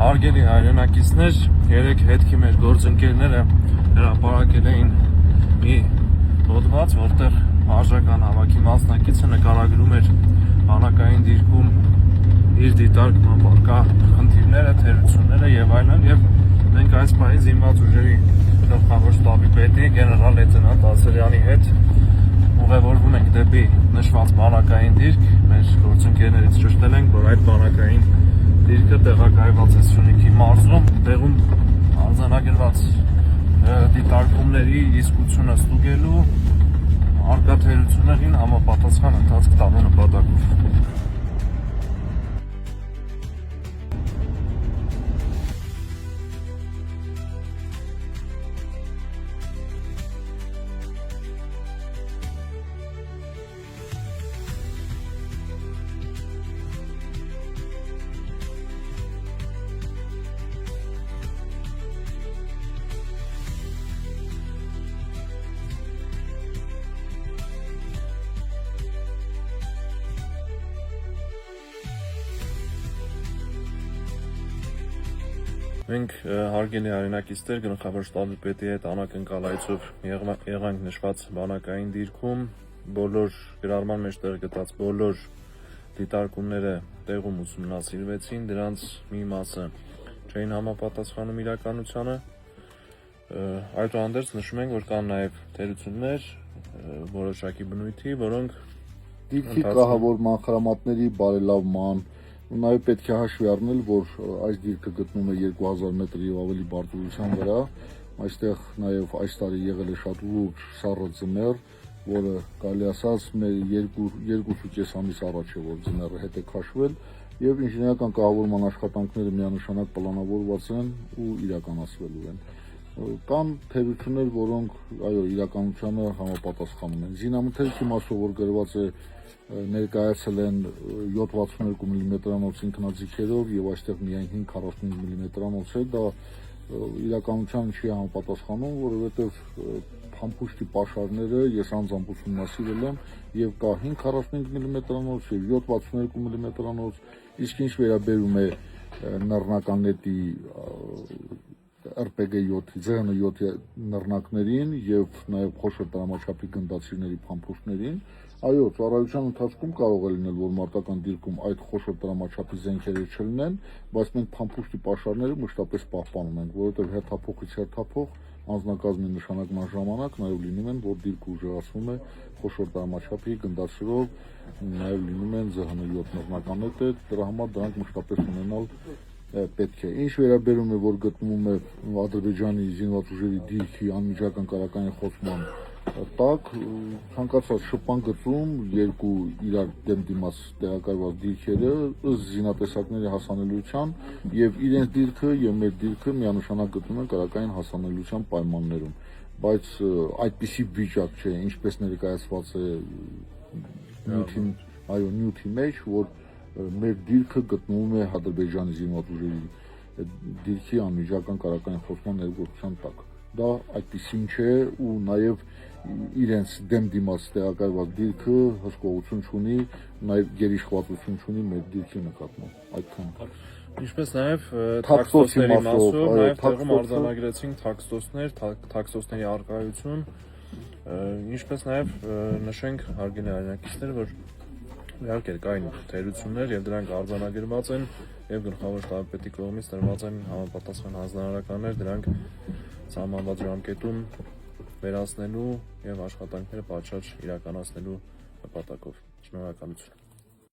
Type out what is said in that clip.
Հարգելի հայրենակիցներ, երեք հետքի մեր գործընկերները հրապարակել էին մի հոդված, որտեղ արժական հավաքի մասնակիցը նկարագրում էր բանակային դիրքում իր դիտարկման առկա խնդիրները, թերությունները եւ այլն, եւ մենք այս պահին զինված ուժերի գլխավոր շտաբի պետի գեներալ լեյտենանտ Ասրյանի հետ ուղևորվում ենք դեպի նշված բանակային դիրք։ Մեր գործընկերներից ճշտել ենք, որ այդ բանակային դիրքը տեղակայված է Սյունիքի մարզում, տեղում արձանագրված դիտարկումների իսկությունը ստուգելու, առկա թերություններին համապատասխան ընթացք տալու նպատակով։ Մենք հարգելի հայրենակիցներ գլխավոր շտաբի պետի հետ անակնկալայցով եղանք նշված բանակային դիրքում, բոլոր գրառման մեջ տեղ գտած բոլոր դիտարկումները տեղում ուսումնասիրվեցին, դրանց մի մասը չէին համապատասխանում իրականությանը, այդուհանդերձ նշում ենք, որ կան նաև թերություններ որոշակի բնույթի, որոնք դիրքի կահավորման, խրամատների բարելավման, նաև պետք է հաշվի առնել, որ այս դիրքը գտնվում է 2000 մետր եւ ավելի բարձրության վրա, այստեղ նաև այս տարի եղել է շատ լուրջ սառը ձմեռ, որը կարելի ասած մեր 2.5 ամիս առաջ է, որ ձմեռը հետ է քաշվել, եւ ինժեներական կահավորման աշխատանքները միանշանակ պլանավորված են ու իրականացվելու են։ Կան թերություններ, որոնք այո իրականությանը համապատասխանում են։ Զինամթերքի մասով, որ գրված է ներկայացել են 7.62 մմ ինքնաձիգերով եւ այստեղ միայն 5.45 մմ է, դա իրականության չի համապատասխանում, որովհետեւ փամփուշտի պաշարները ես անձամբ ուսումնասիրել եմ եւ կա 5.45 մմ եւ 7.62 մմ, իսկ ինչ վերաբերում է նռնականետի RPG-7-ի, ZN7-ի նռնակներին եւ նաեւ խոշոր տրամաչափի գնդացիրների փամփուշտներին, այո, ծառայության ընթացքում կարող է լինել, որ մարտական դիրքում այդ խոշոր տրամաչափի զենքերը չլինեն, բայց մենք փամփուշտի պաշարները մշտապես պահպանում ենք, որովհետեւ հերթափոխից հերթափոխ անձնակազմի նշանակման ժամանակ նաեւ լինում են, որ դիրքը ուժեղացվում է խոշոր տրամաչափի գնդացիրով, նաեւ լինում են ZN7 նռնականետը, դրա համար դրանք մշտապես ունենալ պետք է։ Ինչ վերաբերում է, որ գտնվում է Ադրբեջանի զինված ուժերի դիրքի անմիջական կարակային խոցման տակ, ցանկացած շփման գծում երկու իրար դեմ դիմաց տեղակայված դիրքերը ըստ զինատեսակների հասանելիության եւ իրենց դիրքը եւ մեր դիրքը միանշանակ գտնվում են կարակային հասանելիության պայմաններում, բայց այդպիսի վիճակ չէ, ինչպես ներկայացված է նյութի մեջ, որ մեր դիրքը գտնվում է Ադրբեջանի զինված ուժերի դիրքի անմիջական կարակային խոցման ներգործության տակ։ Դա այդպիսին չէ ու նաև իրենց դեմ դիմաց տեղակայված դիրքը հսկողություն չունի, նաև գերիշխվածություն չունի մեր դիրքի նկատմամբ։ Այդքան։ Ինչպես նաև թաքստոսների մասով, նաև տեղում արձանագրեցինք թաքստոսների առկայություն, ինչպես նաև նշենք հարգելի հայրենակիցներ, որ իհարկե կային թերություններ եւ դրանք արձանագրված են եւ գլխավոր շտաբի պետի կողմից տրված են համապատասխան հանձնարարականներ, դրանք սահմանված ժամկետում վերացնելու եւ աշխատանքները պատշաճ իրականացնելու նպատակով։ Շնորհակալություն։